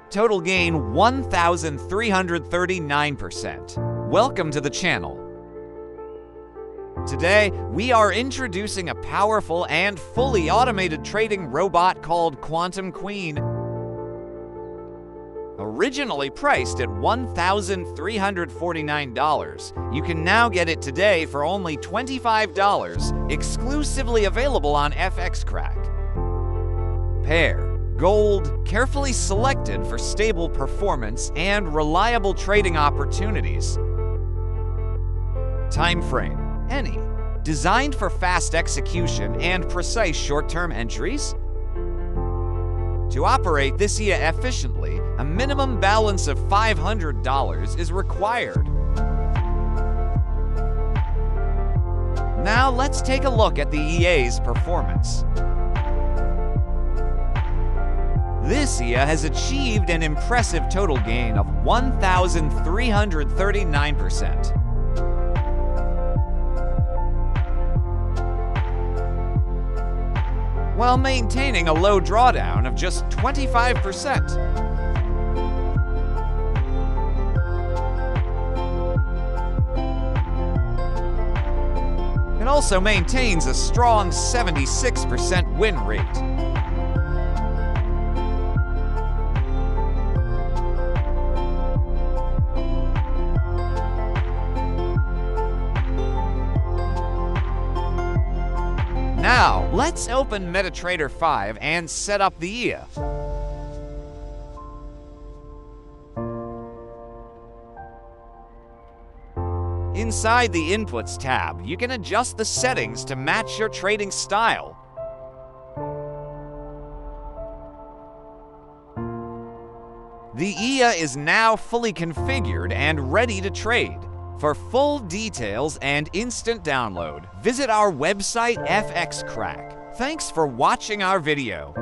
Total gain 1,339%. Welcome to the channel. Today, we are introducing a powerful and fully automated trading robot called Quantum Queen. Originally priced at $1,349, you can now get it today for only $25, exclusively available on FX Crack. Pair. Gold, carefully selected for stable performance and reliable trading opportunities. Time frame, any, designed for fast execution and precise short-term entries. To operate this EA efficiently, a minimum balance of $500 is required. Now let's take a look at the EA's performance. This EA has achieved an impressive total gain of 1,339%. While maintaining a low drawdown of just 25%. It also maintains a strong 76% win rate. Now, let's open MetaTrader 5 and set up the EA. Inside the Inputs tab, you can adjust the settings to match your trading style. The EA is now fully configured and ready to trade. For full details and instant download, visit our website FX Crack. Thanks for watching our video.